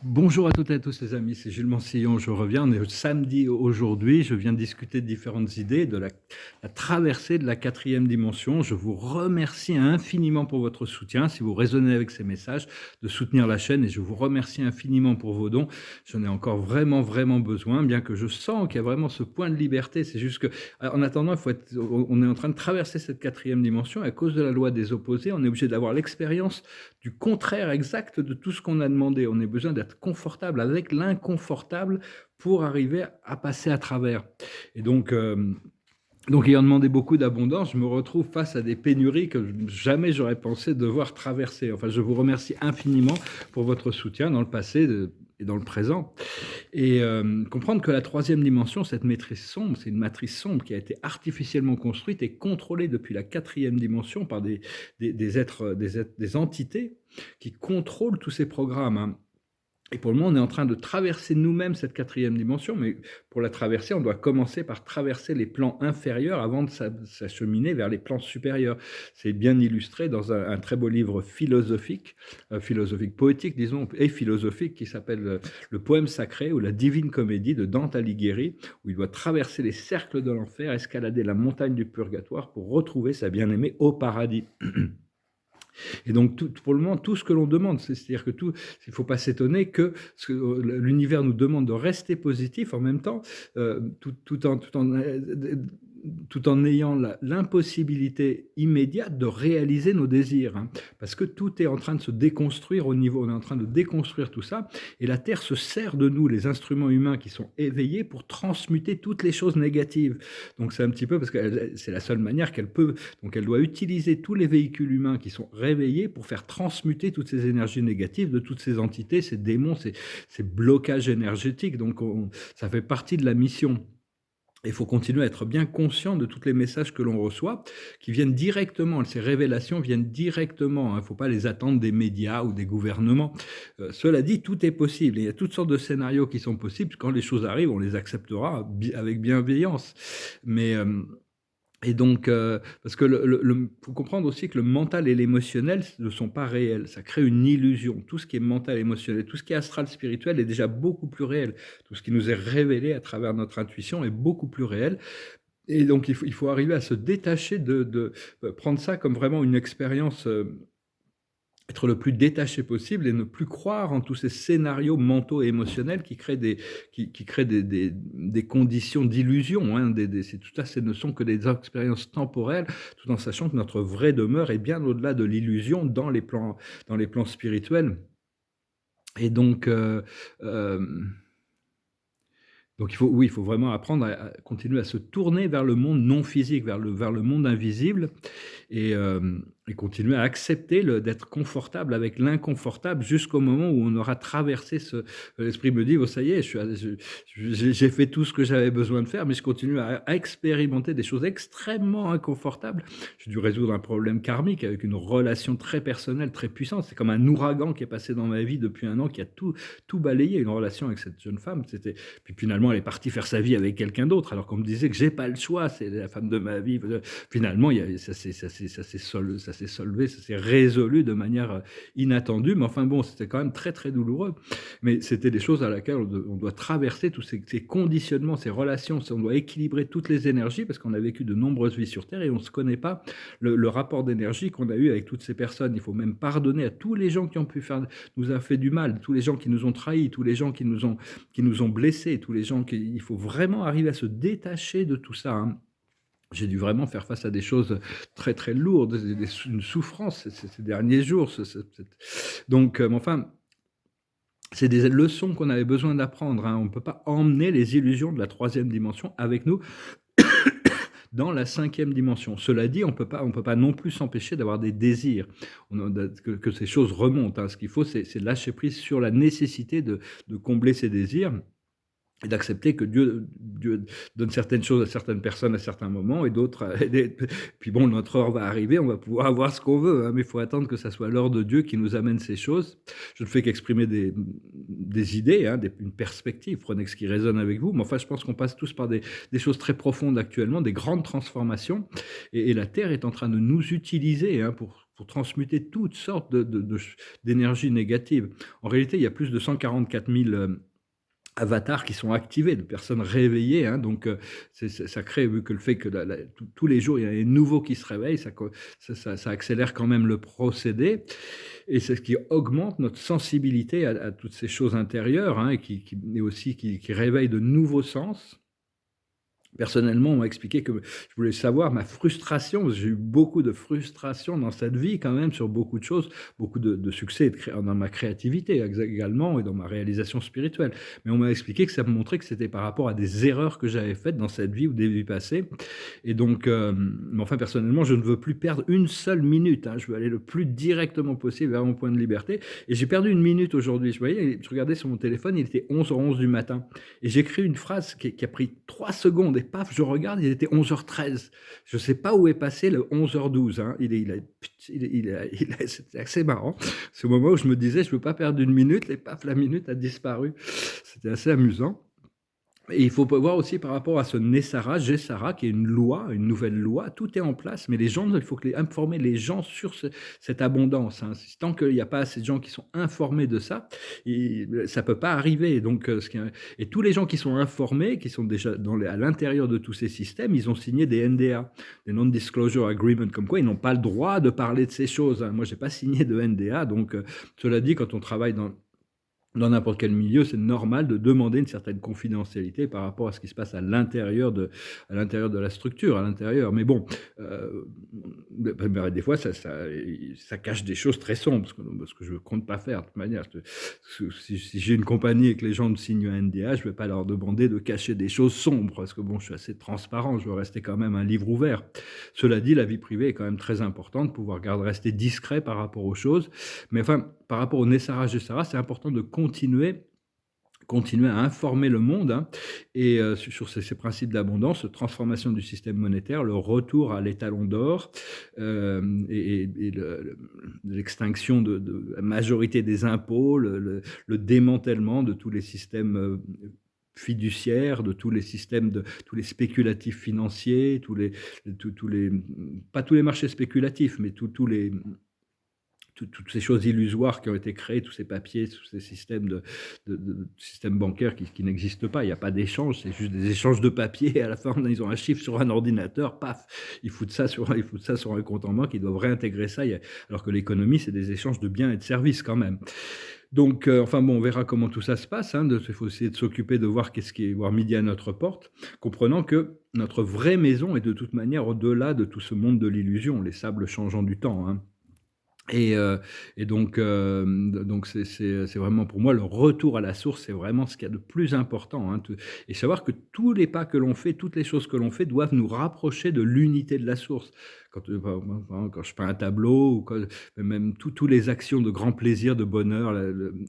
Bonjour à toutes et à tous les amis, c'est Jules Mansillon, je reviens, on est samedi aujourd'hui, je viens de discuter de différentes idées, de la traversée de la quatrième dimension. Je vous remercie infiniment pour votre soutien, si vous résonnez avec ces messages, de soutenir la chaîne et je vous remercie infiniment pour vos dons. J'en ai encore vraiment besoin, bien que je sens qu'il y a vraiment ce point de liberté, c'est juste que, en attendant, on est en train de traverser cette quatrième dimension, et à cause de la loi des opposés, on est obligé d'avoir l'expérience du contraire exact de tout ce qu'on a demandé. On a besoin d'être confortable avec l'inconfortable pour arriver à passer à travers. Et donc, ayant demandé beaucoup d'abondance, je me retrouve face à des pénuries que jamais j'aurais pensé devoir traverser. Enfin, je vous remercie infiniment pour votre soutien dans le passé et dans le présent. Et comprendre que la troisième dimension, cette matrice sombre, c'est une matrice sombre qui a été artificiellement construite et contrôlée depuis la quatrième dimension par des entités qui contrôlent tous ces programmes, hein. Et pour le moment, on est en train de traverser nous-mêmes cette quatrième dimension, mais pour la traverser, on doit commencer par traverser les plans inférieurs avant de s'acheminer vers les plans supérieurs. C'est bien illustré dans un très beau livre philosophique, philosophique poétique, disons, et philosophique, qui s'appelle Le poème sacré ou la divine comédie de Dante Alighieri, où il doit traverser les cercles de l'enfer, escalader la montagne du purgatoire pour retrouver sa bien-aimée au paradis. Et donc, pour le moment, tout ce que l'on demande, c'est-à-dire que il ne faut pas s'étonner que l'univers nous demande de rester positif en même temps, tout en ayant l'impossibilité immédiate de réaliser nos désirs, hein, parce que tout est en train de se déconstruire on est en train de déconstruire tout ça, et la Terre se sert de nous, les instruments humains qui sont éveillés, pour transmuter toutes les choses négatives. Donc c'est un petit peu, parce que c'est la seule manière qu'elle peut, donc elle doit utiliser tous les véhicules humains qui sont réveillés pour faire transmuter toutes ces énergies négatives de toutes ces entités, ces démons, ces blocages énergétiques. Donc ça fait partie de la mission. Il faut continuer à être bien conscient de tous les messages que l'on reçoit, qui viennent directement, ces révélations viennent directement, il ne faut pas les attendre des médias ou des gouvernements. Cela dit, tout est possible, il y a toutes sortes de scénarios qui sont possibles, quand les choses arrivent, on les acceptera avec bienveillance. Mais et donc, parce que faut comprendre aussi que le mental et l'émotionnel ne sont pas réels. Ça crée une illusion. Tout ce qui est mental, émotionnel, tout ce qui est astral, spirituel est déjà beaucoup plus réel. Tout ce qui nous est révélé à travers notre intuition est beaucoup plus réel. Et donc, il faut arriver à se détacher de prendre ça comme vraiment une expérience, être le plus détaché possible et ne plus croire en tous ces scénarios mentaux et émotionnels qui créent qui créent des conditions d'illusion, hein, tout ça, ce ne sont que des expériences temporelles, tout en sachant que notre vraie demeure est bien au-delà de l'illusion dans les plans spirituels. Et donc il faut vraiment apprendre à continuer à se tourner vers le monde non physique, vers le monde invisible, et, et continuer à accepter d'être confortable avec l'inconfortable jusqu'au moment où on aura traversé l'esprit me dit, oh, ça y est, j'ai fait tout ce que j'avais besoin de faire, mais je continue à expérimenter des choses extrêmement inconfortables. J'ai dû résoudre un problème karmique avec une relation très personnelle, très puissante. C'est comme un ouragan qui est passé dans ma vie depuis un an, qui a tout balayé, une relation avec cette jeune femme. Puis finalement, elle est partie faire sa vie avec quelqu'un d'autre, alors qu'on me disait que j'ai pas le choix, c'est la femme de ma vie. Finalement, ça s'est solvé, ça s'est résolu de manière inattendue, mais enfin bon, c'était quand même très douloureux. Mais c'était des choses à laquelle on doit traverser tous ces conditionnements, ces relations, on doit équilibrer toutes les énergies, parce qu'on a vécu de nombreuses vies sur Terre et on ne se connaît pas le rapport d'énergie qu'on a eu avec toutes ces personnes. Il faut même pardonner à tous les gens qui ont nous a fait du mal, tous les gens qui nous ont trahis, tous les gens qui nous ont blessés, tous les gens il faut vraiment arriver à se détacher de tout ça, hein. J'ai dû vraiment faire face à des choses très lourdes, une souffrance ces derniers jours. Donc, enfin, c'est des leçons qu'on avait besoin d'apprendre, hein. On ne peut pas emmener les illusions de la troisième dimension avec nous dans la cinquième dimension. Cela dit, on peut pas non plus s'empêcher d'avoir des désirs, que ces choses remontent, hein. Ce qu'il faut, c'est lâcher prise sur la nécessité de combler ces désirs, et d'accepter que Dieu donne certaines choses à certaines personnes à certains moments et d'autres. Puis bon, notre heure va arriver, on va pouvoir avoir ce qu'on veut, hein, mais il faut attendre que ça soit l'heure de Dieu qui nous amène ces choses. Je ne fais qu'exprimer des idées, hein, une perspective, prenez ce qui résonne avec vous, mais enfin, je pense qu'on passe tous par des choses très profondes actuellement, des grandes transformations, et la Terre est en train de nous utiliser, hein, pour pour transmuter toutes sortes d'énergies négatives. En réalité, il y a plus de 144 000 avatars qui sont activés, de personnes réveillées, hein, donc ça crée, vu que le fait que tous les jours, il y a des nouveaux qui se réveillent, ça accélère quand même le procédé et c'est ce qui augmente notre sensibilité à toutes ces choses intérieures, hein, et et aussi qui réveille de nouveaux sens. Personnellement, on m'a expliqué que je voulais savoir ma frustration, parce que j'ai eu beaucoup de frustration dans cette vie quand même sur beaucoup de choses, beaucoup de succès et dans ma créativité également et dans ma réalisation spirituelle. Mais on m'a expliqué que ça me montrait que c'était par rapport à des erreurs que j'avais faites dans cette vie ou des vies passées. Et donc, mais enfin, personnellement, je ne veux plus perdre une seule minute, hein. Je veux aller le plus directement possible vers mon point de liberté. Et j'ai perdu une minute aujourd'hui. Je voyais, je regardais sur mon téléphone, il était 11h11 du matin. Et j'écris une phrase qui a pris 3 secondes et paf, je regarde, il était 11h13. Je ne sais pas où est passé le 11h12, hein. C'était assez marrant. C'est au moment où je me disais, je ne veux pas perdre une minute, et paf, la minute a disparu. C'était assez amusant. Et il faut voir aussi par rapport à ce Nessara, Gessara, qui est une loi, une nouvelle loi, tout est en place, mais il faut informer les gens sur cette abondance, hein. Tant qu'il n'y a pas assez de gens qui sont informés de ça, ça ne peut pas arriver. Donc, et tous les gens qui sont informés, qui sont déjà à l'intérieur de tous ces systèmes, ils ont signé des NDA, des Non-Disclosure Agreements, comme quoi ils n'ont pas le droit de parler de ces choses, hein. Moi, je n'ai pas signé de NDA, donc cela dit, quand on travaille dans n'importe quel milieu, c'est normal de demander une certaine confidentialité par rapport à ce qui se passe à l'intérieur de la structure, à l'intérieur. Mais bon, des fois, ça cache des choses très sombres, ce que je ne compte pas faire de toute manière. Si j'ai une compagnie et que les gens me signent un NDA, je ne vais pas leur demander de cacher des choses sombres, parce que bon, je suis assez transparent, je veux rester quand même un livre ouvert. Cela dit, la vie privée est quand même très importante, pouvoir rester discret par rapport aux choses. Mais enfin, par rapport au Nessara Gessara, c'est important de continuer à informer le monde, hein, et sur ces principes d'abondance, de transformation du système monétaire, le retour à l'étalon d'or, l'extinction de la majorité des impôts, le démantèlement de tous les systèmes fiduciaires, de tous les systèmes, de tous les spéculatifs financiers, pas tous les marchés spéculatifs, mais tous les toutes ces choses illusoires qui ont été créées, tous ces papiers, tous ces systèmes systèmes bancaires qui n'existent pas. Il n'y a pas d'échange, c'est juste des échanges de papier. Et à la fin, ils ont un chiffre sur un ordinateur, paf, ils foutent ça sur un compte en banque, ils doivent réintégrer ça. Alors que l'économie, c'est des échanges de biens et de services quand même. Donc, enfin bon, on verra comment tout ça se passe, hein. Il faut essayer de s'occuper de voir qu'est-ce qui est voir midi à notre porte, comprenant que notre vraie maison est de toute manière au-delà de tout ce monde de l'illusion, les sables changeants du temps, hein. Et donc c'est vraiment pour moi le retour à la source, c'est vraiment ce qu'il y a de plus important, hein, et savoir que tous les pas que l'on fait, toutes les choses que l'on fait doivent nous rapprocher de l'unité de la source. Quand je peins un tableau ou même tous les actions de grand plaisir, de bonheur,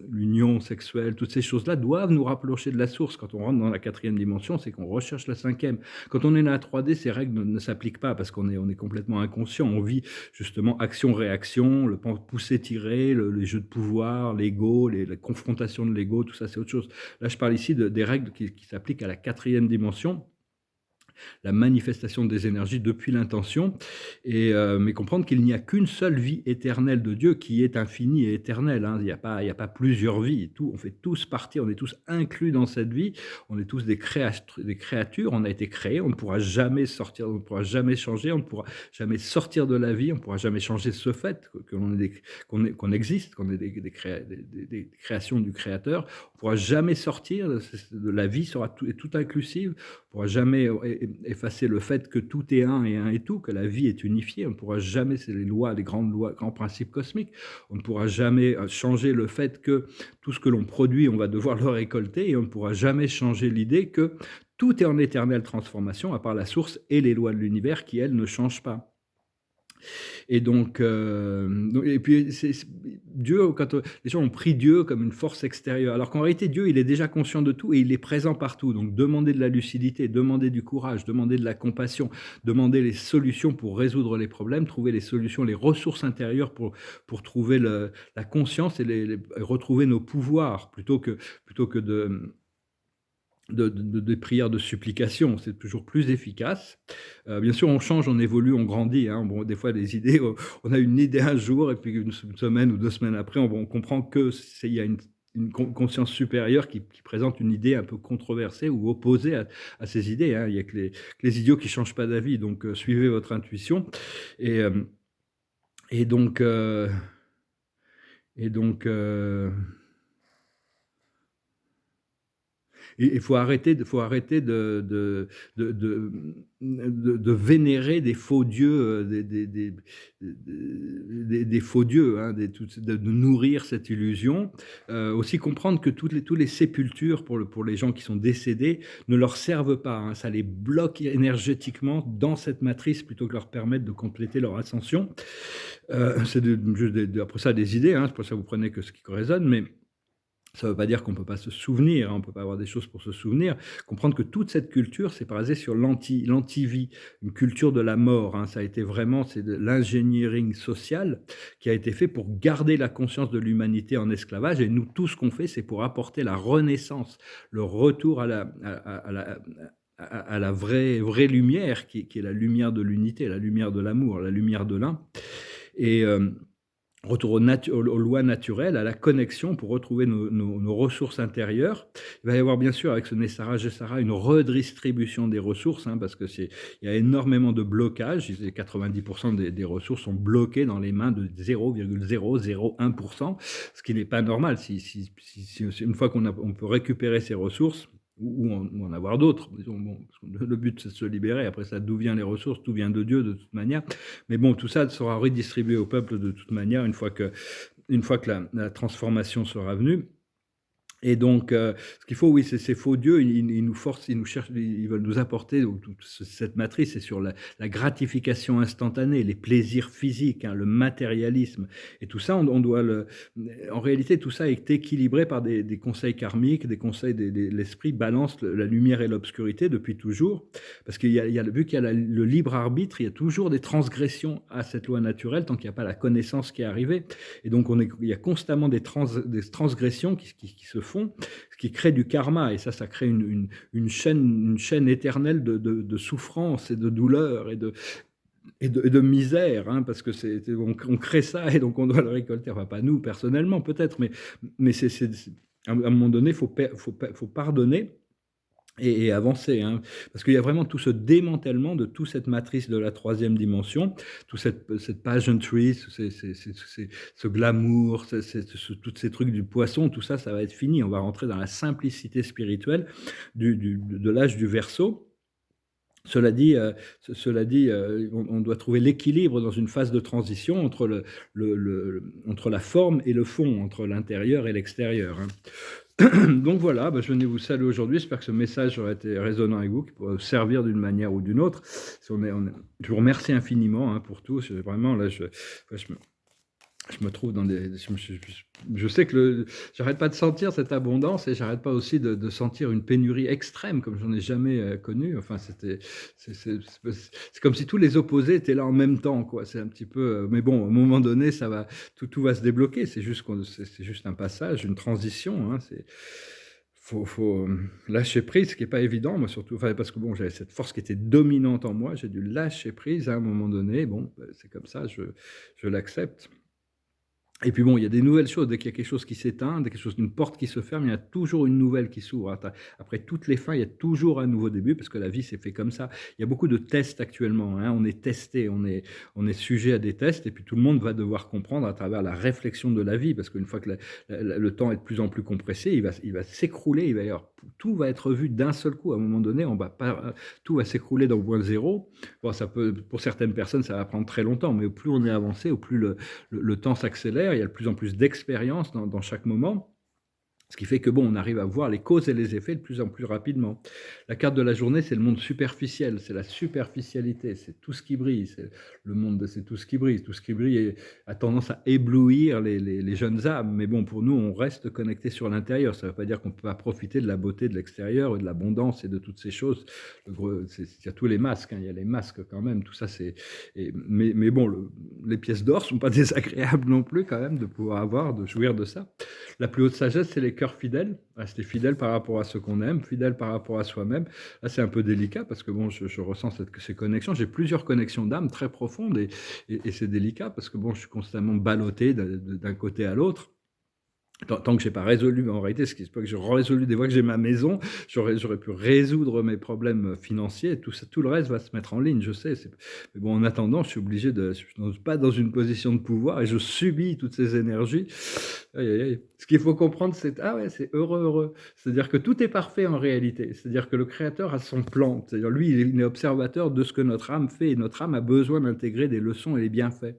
l'union sexuelle, toutes ces choses-là doivent nous rapprocher de la source. Quand on rentre dans la 4e dimension, c'est qu'on recherche la 5e. Quand on est dans la 3D, ces règles ne s'appliquent pas parce qu'on est complètement inconscient. On vit justement action-réaction, le pousser-tirer, les jeux de pouvoir, l'ego, la confrontation de l'ego, tout ça, c'est autre chose. Là, je parle ici des règles qui s'appliquent à la 4e dimension, la manifestation des énergies depuis l'intention, mais comprendre qu'il n'y a qu'une seule vie éternelle de Dieu qui est infinie et éternelle, hein. Il n'y a pas plusieurs vies. On fait tous partie, on est tous inclus dans cette vie, on est tous des créatures, on a été créés, on ne pourra jamais sortir, on ne pourra jamais changer, on ne pourra jamais sortir de la vie, on ne pourra jamais changer ce fait qu'on existe, qu'on est des créations du Créateur. On ne pourra jamais sortir de la vie, sera tout inclusive. On ne pourra jamais effacer le fait que tout est un et tout, que la vie est unifiée. On ne pourra jamais, c'est les grandes lois, grands principes cosmiques. On ne pourra jamais changer le fait que tout ce que l'on produit, on va devoir le récolter, et on ne pourra jamais changer l'idée que tout est en éternelle transformation, à part la source et les lois de l'univers qui, elles, ne changent pas. Et donc, et puis Dieu, quand les gens ont pris Dieu comme une force extérieure, alors qu'en réalité Dieu, il est déjà conscient de tout et il est présent partout. Donc demander de la lucidité, demander du courage, demander de la compassion, demander les solutions pour résoudre les problèmes, trouver les solutions, les ressources intérieures pour trouver la conscience et retrouver nos pouvoirs, plutôt que des prières de supplication, c'est toujours plus efficace. Bien sûr, on change, on évolue, on grandit, hein. Bon, des fois, les idées, on a une idée un jour et puis une semaine ou 2 semaines après, on comprend que c'est il y a une conscience supérieure qui présente une idée un peu controversée ou opposée à ces idées, hein. Il y a que les idiots qui changent pas d'avis, donc suivez votre intuition et hem et donc heu et donc Et il faut arrêter de vénérer des faux dieux, des faux dieux, hein, de nourrir cette illusion. Aussi comprendre que tous les sépultures pour les gens qui sont décédés ne leur servent pas, hein. Ça les bloque énergétiquement dans cette matrice plutôt que leur permettre de compléter leur ascension. C'est juste après ça des idées, hein, c'est pour ça que vous prenez que ce qui résonne, mais ça ne veut pas dire qu'on ne peut pas se souvenir, hein, on ne peut pas avoir des choses pour se souvenir. Comprendre que toute cette culture, c'est basé sur l'anti-vie, une culture de la mort, hein. Ça a été vraiment, c'est de l'engineering social qui a été fait pour garder la conscience de l'humanité en esclavage. Et nous, tout ce qu'on fait, c'est pour apporter la renaissance, le retour à la vraie lumière, qui est la lumière de l'unité, la lumière de l'amour, la lumière de l'un. Et retour aux lois naturelles, à la connexion pour retrouver nos ressources intérieures. Il va y avoir bien sûr avec ce Nessara Gessara une redistribution des ressources, hein, parce que il y a énormément de blocages. 90% des ressources sont bloquées dans les mains de 0,001%, ce qui n'est pas normal. Une fois on peut récupérer ces ressources, ou en avoir d'autres. Bon, le but, c'est de se libérer. Après ça, d'où viennent les ressources? Tout vient de Dieu, de toute manière. Mais bon, tout ça sera redistribué au peuple de toute manière une fois que la transformation sera venue. Et donc, ce qu'il faut, oui, c'est ces faux dieux, ils nous forcent, ils nous cherchent, ils veulent nous apporter donc toute cette matrice, c'est sur la gratification instantanée, les plaisirs physiques, hein, le matérialisme. Et tout ça, on doit en réalité, tout ça est équilibré par des conseils karmiques, des conseils l'esprit balance la lumière et l'obscurité depuis toujours. Parce vu qu'il y a le libre arbitre, il y a toujours des transgressions à cette loi naturelle tant qu'il n'y a pas la connaissance qui est arrivée. Et donc, il y a constamment des transgressions qui se font, ce qui crée du karma. Et ça crée une chaîne éternelle de souffrance et de douleur et de misère, hein, parce que on crée ça et donc on doit le récolter. Enfin, pas nous personnellement peut-être, mais à un moment donné, faut pardonner et avancer, hein. Parce qu'il y a vraiment tout ce démantèlement de toute cette matrice de la troisième dimension, toute cette pageantry, ce glamour, tous ces trucs du poisson, tout ça, ça va être fini. On va rentrer dans la simplicité spirituelle de l'âge du Verseau. Cela dit, on doit trouver l'équilibre dans une phase de transition entre la forme et le fond, entre l'intérieur et l'extérieur, hein. Donc voilà, je venais vous saluer aujourd'hui. J'espère que ce message aura été résonnant avec vous, qu'il pourra vous servir d'une manière ou d'une autre. Je vous remercie infiniment, hein, pour tout. Vraiment, là, je me trouve dans je sais que j'arrête pas de sentir cette abondance et j'arrête pas aussi de sentir une pénurie extrême comme j'en ai jamais connu. Enfin, c'est comme si tous les opposés étaient là en même temps, quoi. C'est un petit peu, mais bon, à un moment donné, tout va se débloquer. C'est juste un passage, une transition, hein. Faut lâcher prise, ce qui est pas évident, moi surtout, enfin, parce que bon, j'avais cette force qui était dominante en moi. J'ai dû lâcher prise à un moment donné. Bon, c'est comme ça, je l'accepte. Et puis bon, il y a des nouvelles choses. Dès qu'il y a quelque chose qui s'éteint, dès une porte qui se ferme, il y a toujours une nouvelle qui s'ouvre. Après toutes les fins, il y a toujours un nouveau début parce que la vie s'est fait comme ça. Il y a beaucoup de tests actuellement, hein. On est testé, on est sujet à des tests et puis tout le monde va devoir comprendre à travers la réflexion de la vie parce qu'une fois que le temps est de plus en plus compressé, il va s'écrouler. Tout va être vu d'un seul coup. À un moment donné, tout va s'écrouler dans le point zéro. Bon, pour certaines personnes, ça va prendre très longtemps, mais au plus on est avancé, au plus le temps s'accélère, il y a de plus en plus d'expérience dans chaque moment. Ce qui fait que bon, on arrive à voir les causes et les effets de plus en plus rapidement. La carte de la journée, c'est le monde superficiel, c'est la superficialité, c'est tout ce qui brille, c'est tout ce qui brille. Tout ce qui brille a tendance à éblouir les jeunes âmes. Mais bon, pour nous, on reste connecté sur l'intérieur. Ça ne veut pas dire qu'on ne peut pas profiter de la beauté de l'extérieur et de l'abondance et de toutes ces choses. Il y a tous les masques, hein, il y a les masques quand même, tout ça mais bon, les pièces d'or ne sont pas désagréables non plus quand même de pouvoir de jouir de ça. La plus haute sagesse, c'est les cœurs cœur fidèle, rester fidèle par rapport à ce qu'on aime, fidèle par rapport à soi-même. Là, c'est un peu délicat parce que bon, je ressens ces connexions. J'ai plusieurs connexions d'âme très profondes et c'est délicat parce que bon, je suis constamment ballotté d'un côté à l'autre. Tant que j'ai pas résolu, en réalité, ce qui se peut que j'ai résolu, des fois que j'ai ma maison, j'aurais pu résoudre mes problèmes financiers, tout ça, tout le reste va se mettre en ligne, je sais. Mais bon, en attendant, je suis obligé je suis pas dans une position de pouvoir et je subis toutes ces énergies. Aïe, aïe, aïe. Ce qu'il faut comprendre, c'est ah ouais, c'est heureux, heureux. C'est-à-dire que tout est parfait en réalité. C'est-à-dire que le Créateur a son plan. C'est-à-dire lui, il est observateur de ce que notre âme fait et notre âme a besoin d'intégrer des leçons et des bienfaits.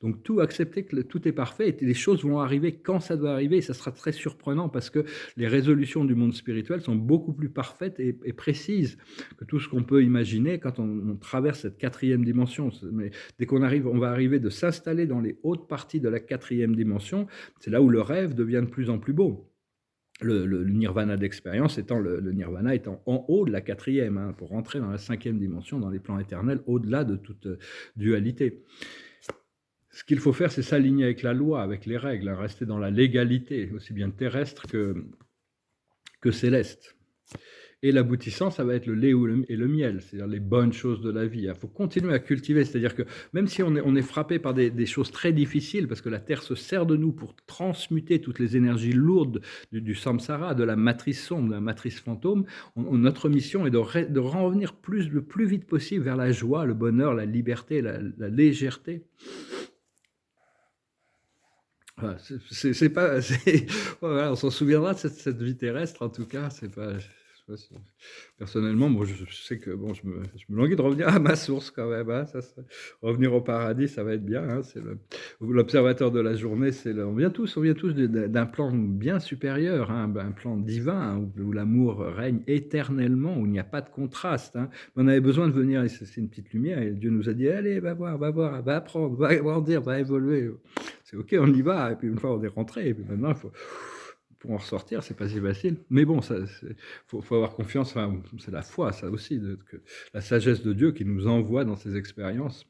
Donc tout accepter que tout est parfait et les choses vont arriver quand ça doit arriver et ça sera très surprenant parce que les résolutions du monde spirituel sont beaucoup plus parfaites et précises que tout ce qu'on peut imaginer quand on traverse cette quatrième dimension. Mais dès qu'on arrive, on va arriver de s'installer dans les hautes parties de la quatrième dimension, c'est là où le rêve devient de plus en plus beau. Le nirvana d'expérience étant le nirvana étant en haut de la quatrième, hein, pour rentrer dans la cinquième dimension, dans les plans éternels, au-delà de toute dualité. Ce qu'il faut faire, c'est s'aligner avec la loi, avec les règles, hein, rester dans la légalité, aussi bien terrestre que céleste. Et l'aboutissant, ça va être le lait et le miel, c'est-à-dire les bonnes choses de la vie. Il faut continuer à cultiver, c'est-à-dire que même si on est frappé par des choses très difficiles, parce que la Terre se sert de nous pour transmuter toutes les énergies lourdes du samsara, de la matrice sombre, de la matrice fantôme, notre mission est de revenir le plus vite possible vers la joie, le bonheur, la liberté, la légèreté. Voilà, c'est pas, voilà, on s'en souviendra de cette vie terrestre, en tout cas, c'est pas, personnellement, bon, je sais que bon, je me languis de revenir à ma source quand même, hein, revenir au paradis, ça va être bien, hein, c'est l'observateur de la journée, on vient tous d'un plan bien supérieur, hein, un plan divin, hein, où l'amour règne éternellement, où il n'y a pas de contraste, hein. On avait besoin de venir, et c'est une petite lumière, et Dieu nous a dit, allez, va voir, va apprendre, va grandir, va évoluer. C'est ok, on y va, et puis une fois on est rentré, et puis maintenant pour en ressortir, c'est pas si facile. Mais bon, faut avoir confiance, enfin, c'est la foi, ça aussi, la sagesse de Dieu qui nous envoie dans ces expériences.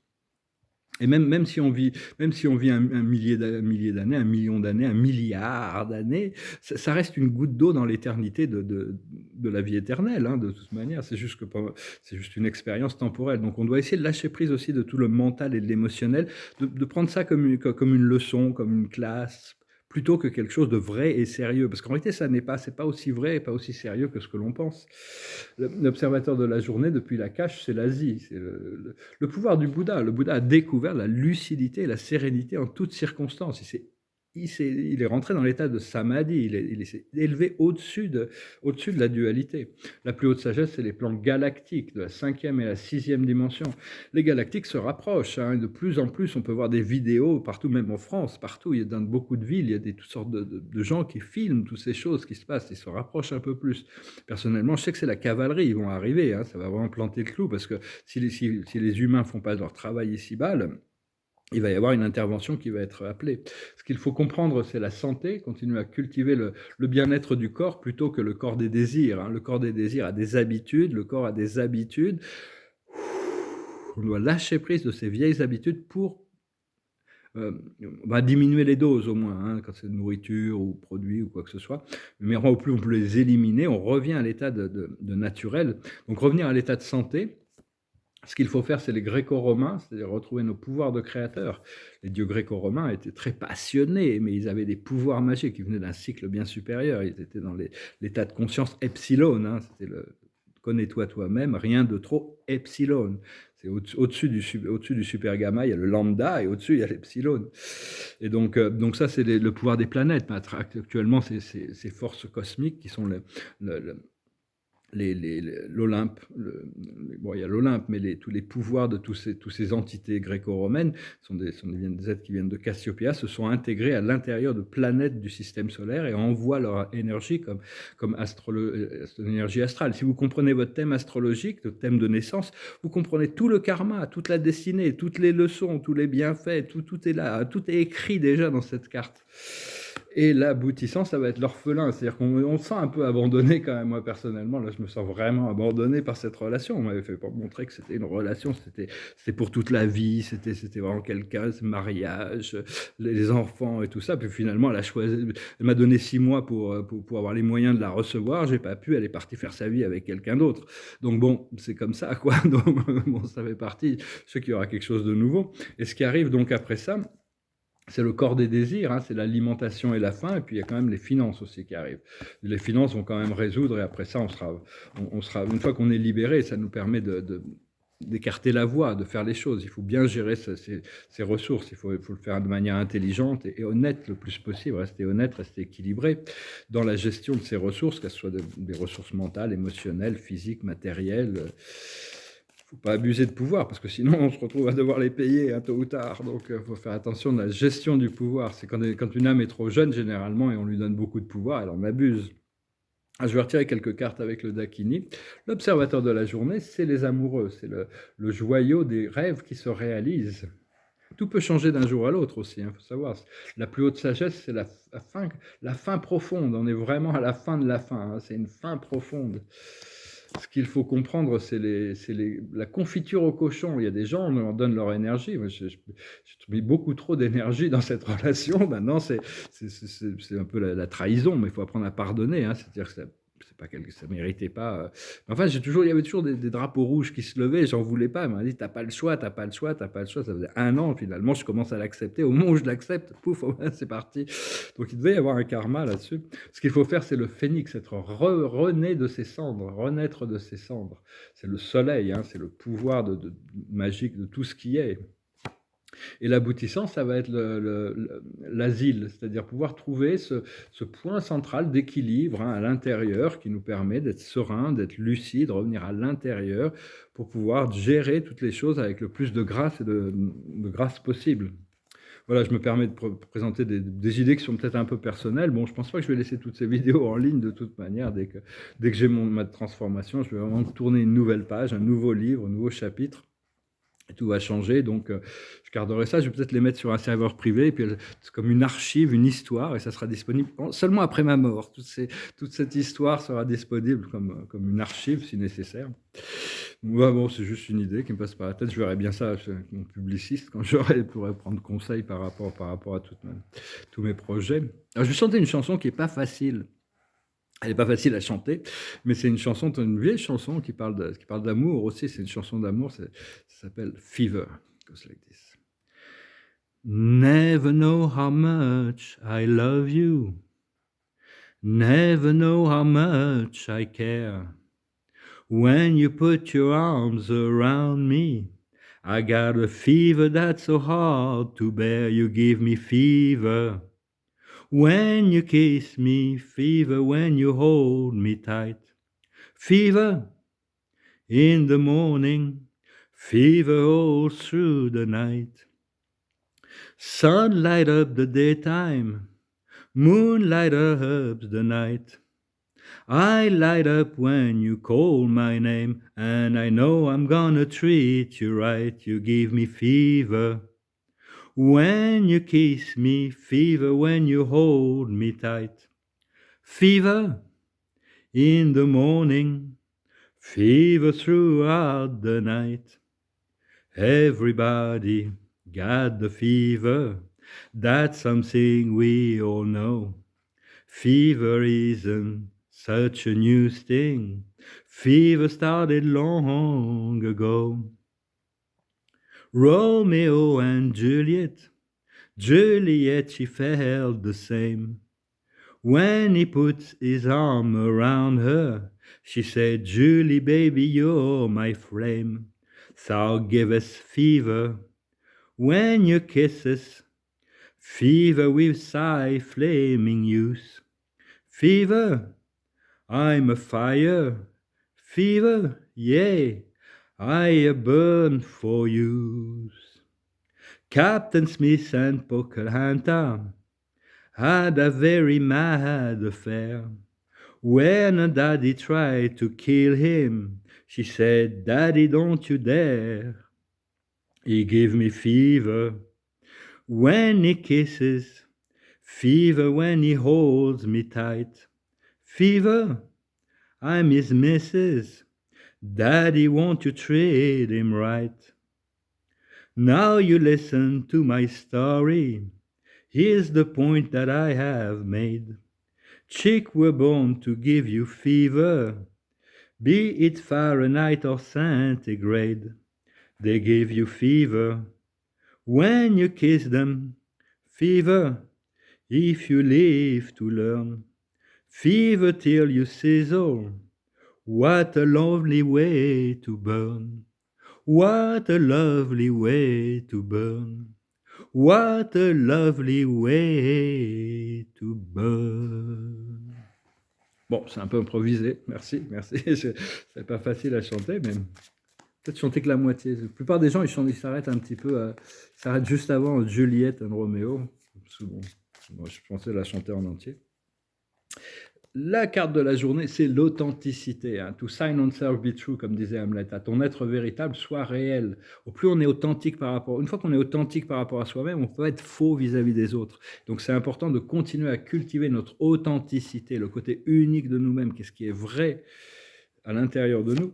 Et même si on vit un millier d'années, 1 million d'années, 1 milliard d'années, ça reste une goutte d'eau dans l'éternité de la vie éternelle, hein, de toute manière. C'est juste une expérience temporelle. Donc on doit essayer de lâcher prise aussi de tout le mental et de l'émotionnel, de prendre ça comme une leçon, comme une classe, plutôt que quelque chose de vrai et sérieux. Parce qu'en réalité, c'est pas aussi vrai et pas aussi sérieux que ce que l'on pense. L'observateur de la journée, depuis la cache, c'est l'Asie. C'est le pouvoir du Bouddha. Le Bouddha a découvert la lucidité et la sérénité en toutes circonstances. Il est rentré dans l'état de samadhi, il s'est élevé au-dessus de la dualité. La plus haute sagesse, c'est les plans galactiques, de la 5e et la 6e dimension. Les galactiques se rapprochent, hein, et de plus en plus, on peut voir des vidéos partout, même en France, partout, dans beaucoup de villes, il y a toutes sortes de gens qui filment toutes ces choses qui se passent, ils se rapprochent un peu plus. Personnellement, je sais que c'est la cavalerie, ils vont arriver, hein, ça va vraiment planter le clou, parce que si les humains font pas leur travail ici-bas, il va y avoir une intervention qui va être appelée. Ce qu'il faut comprendre, c'est la santé, continuer à cultiver le bien-être du corps plutôt que le corps des désirs, hein. Le corps des désirs a des habitudes, le corps a des habitudes. On doit lâcher prise de ces vieilles habitudes pour diminuer les doses au moins, hein, quand c'est de nourriture ou produit ou quoi que ce soit. Mais au plus on peut les éliminer, on revient à l'état de naturel. Donc revenir à l'état de santé. Ce qu'il faut faire, c'est les gréco-romains, c'est-à-dire retrouver nos pouvoirs de créateurs. Les dieux gréco-romains étaient très passionnés, mais ils avaient des pouvoirs magiques, ils venaient d'un cycle bien supérieur, ils étaient dans l'état de conscience epsilon, hein, c'était connais-toi toi-même, rien de trop epsilon. C'est au-dessus du super gamma, il y a le lambda, et au-dessus, il y a l'epsilon. Et donc ça, c'est le pouvoir des planètes. Actuellement, c'est ces forces cosmiques qui sont l'Olympe, bon, il y a l'Olympe, mais tous les pouvoirs de tous ces entités gréco-romaines sont des êtres qui viennent de Cassiopéia, se sont intégrés à l'intérieur de planètes du système solaire et envoient leur énergie comme énergie astrale. Si vous comprenez votre thème astrologique, le thème de naissance, vous comprenez tout le karma, toute la destinée, toutes les leçons, tous les bienfaits, tout est là, tout est écrit déjà dans cette carte. Et l'aboutissant, ça va être l'orphelin. C'est-à-dire qu'on se sent un peu abandonné quand même. Moi, personnellement, là, je me sens vraiment abandonné par cette relation. On m'avait fait pas montrer que c'était une relation, c'était pour toute la vie, c'était vraiment quelqu'un, ce mariage, les enfants et tout ça. Puis finalement, elle m'a donné 6 mois pour avoir les moyens de la recevoir. J'ai pas pu, elle est partie faire sa vie avec quelqu'un d'autre. Donc bon, c'est comme ça, quoi. Donc bon, ça fait partie. Je sais qu'il y aura quelque chose de nouveau. Et ce qui arrive donc après ça, c'est le corps des désirs, hein, c'est l'alimentation et la faim, et puis il y a quand même les finances aussi qui arrivent. Les finances vont quand même résoudre, et après ça, on sera une fois qu'on est libéré, ça nous permet d'écarter la voie, de faire les choses. Il faut bien gérer ces ressources, il faut le faire de manière intelligente et honnête le plus possible, rester honnête, rester équilibré dans la gestion de ces ressources, qu'elles soient des ressources mentales, émotionnelles, physiques, matérielles. Faut pas abuser de pouvoir parce que sinon on se retrouve à devoir les payer tôt ou tard. Donc il faut faire attention de la gestion du pouvoir. C'est quand une âme est trop jeune généralement et on lui donne beaucoup de pouvoir, elle en abuse. Ah, je vais retirer quelques cartes avec le Dakini. L'observateur de la journée, c'est les amoureux, c'est le joyau des rêves qui se réalisent. Tout peut changer d'un jour à l'autre aussi, il faut savoir. La plus haute sagesse, c'est la fin profonde. On est vraiment à la fin de la fin, hein. C'est une fin profonde. Ce qu'il faut comprendre, c'est la confiture au cochon. Il y a des gens, on leur donne leur énergie. Moi, j'ai mis beaucoup trop d'énergie dans cette relation. Maintenant, c'est un peu la trahison, mais il faut apprendre à pardonner, hein. C'est-à-dire que c'est pas ça méritait pas. Mais enfin, il y avait toujours des drapeaux rouges qui se levaient. J'en voulais pas. Elle m'a dit, t'as pas le choix, t'as pas le choix, t'as pas le choix. Ça faisait 1 an. Finalement, je commence à l'accepter. Au moment où je l'accepte, pouf, c'est parti. Donc, il devait y avoir un karma là-dessus. Ce qu'il faut faire, c'est le phénix, être rené de ses cendres, renaître de ses cendres. C'est le soleil, hein, c'est le pouvoir magique de tout ce qui est. Et l'aboutissant, ça va être l'asile, c'est-à-dire pouvoir trouver ce point central d'équilibre, hein, à l'intérieur qui nous permet d'être serein, d'être lucide, de revenir à l'intérieur pour pouvoir gérer toutes les choses avec le plus de grâce et de grâce possible. Voilà, je me permets de présenter des idées qui sont peut-être un peu personnelles. Bon, je pense pas que je vais laisser toutes ces vidéos en ligne de toute manière. Dès que j'ai ma transformation, je vais vraiment tourner une nouvelle page, un nouveau livre, un nouveau chapitre. Et tout va changer, donc je garderai ça. Je vais peut-être les mettre sur un serveur privé, et puis c'est comme une archive, une histoire, et ça sera disponible seulement après ma mort. Toute cette histoire sera disponible comme une archive si nécessaire. Moi, bon, c'est juste une idée qui me passe par la tête. Je verrai bien ça avec mon publiciste quand pourrai prendre conseil par rapport à tous mes projets. Alors, je vais chanter une chanson qui n'est pas facile. Elle n'est pas facile à chanter, mais c'est une vieille chanson qui parle d'amour aussi. C'est une chanson d'amour, ça s'appelle Fever. It goes like this. Never know how much I love you. Never know how much I care. When you put your arms around me, I got a fever that's so hard to bear. You give me fever. When you kiss me, fever, when you hold me tight. Fever in the morning, fever all through the night. Sun light up the daytime, moon light up the night. I light up when you call my name, and I know I'm gonna treat you right. You give me fever. When you kiss me, fever, when you hold me tight. Fever in the morning, fever throughout the night. Everybody got the fever, that's something we all know. Fever isn't such a new thing, fever started long ago. Romeo and Juliet, Juliet, she felt the same. When he put his arm around her, she said, Julie, baby, you're my flame. Thou givest fever when you kiss us, fever with thy flaming youth. Fever, I'm a fire, fever, yea, I burn for you. Captain Smith and Pocahontas had a very mad affair. When Daddy tried to kill him, she said, Daddy, don't you dare. He gave me fever when he kisses, Fever when he holds me tight. Fever, I'm his missus. Daddy, won't you treat him right? Now you listen to my story. Here's the point that I have made. Chick were born to give you fever, be it Fahrenheit or centigrade. They give you fever when you kiss them. Fever if you live to learn. Fever till you sizzle. What a lovely way to burn. What a lovely way to burn. What a lovely way to burn. Bon, c'est un peu improvisé, merci, merci. C'est pas facile à chanter, mais peut-être chanter que la moitié. La plupart des gens, ils s'arrêtent un petit peu, ils s'arrêtent juste avant Juliette and Romeo. Bon, moi, je pensais la chanter en entier. La carte de la journée, c'est l'authenticité. Hein. To sign on self be true, comme disait Hamlet. À ton être véritable, soit réel. Au plus on est authentique par rapport... Une fois qu'on est authentique par rapport à soi-même, on peut être faux vis-à-vis des autres. Donc c'est important de continuer à cultiver notre authenticité, le côté unique de nous-mêmes, qu'est-ce qui est vrai à l'intérieur de nous.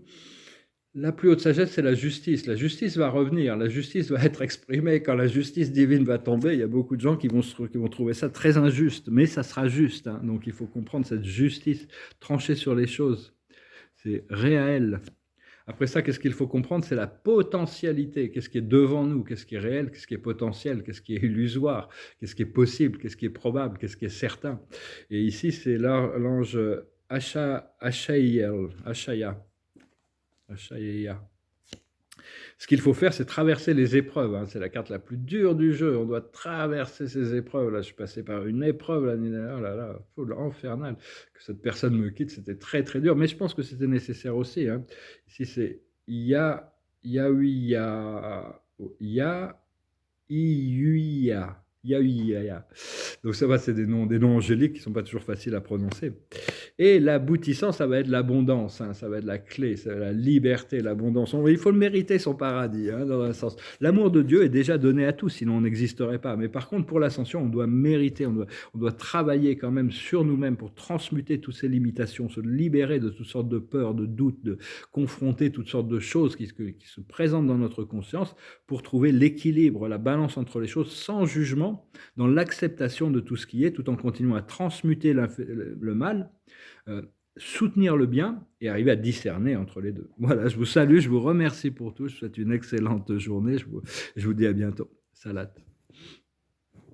La plus haute sagesse, c'est la justice. La justice va revenir, la justice va être exprimée. Quand la justice divine va tomber, il y a beaucoup de gens qui vont trouver ça très injuste, mais ça sera juste. Hein. Donc il faut comprendre cette justice, trancher sur les choses. C'est réel. Après ça, qu'est-ce qu'il faut comprendre? C'est la potentialité. Qu'est-ce qui est devant nous? Qu'est-ce qui est réel? Qu'est-ce qui est potentiel? Qu'est-ce qui est illusoire? Qu'est-ce qui est possible? Qu'est-ce qui est probable? Qu'est-ce qui est certain? Et ici, c'est l'ange Ashaya. Ce qu'il faut faire, c'est traverser les épreuves. Hein. C'est la carte la plus dure du jeu. On doit traverser ces épreuves. Là, je suis passé par une épreuve l'année dernière. Là, là, infernal. Que cette personne me quitte, c'était très, très dur. Mais je pense que c'était nécessaire aussi. Hein. Ici, c'est Yahuia. Donc ça va, c'est des noms angéliques qui ne sont pas toujours faciles à prononcer. Et l'aboutissant, ça va être l'abondance, hein, ça va être la clé, ça va être la liberté, l'abondance. Il faut le mériter, son paradis, hein, dans un sens. L'amour de Dieu est déjà donné à tous, sinon on n'existerait pas. Mais par contre, pour l'ascension, on doit mériter, on doit travailler quand même sur nous-mêmes pour transmuter toutes ces limitations, se libérer de toutes sortes de peurs, de doutes, de confronter toutes sortes de choses qui se présentent dans notre conscience pour trouver l'équilibre, la balance entre les choses, sans jugement, dans l'acceptation de tout ce qui est, tout en continuant à transmuter le mal, soutenir le bien et arriver à discerner entre les deux. Voilà, je vous salue, je vous remercie pour tout, je vous souhaite une excellente journée, je vous dis à bientôt. Salat.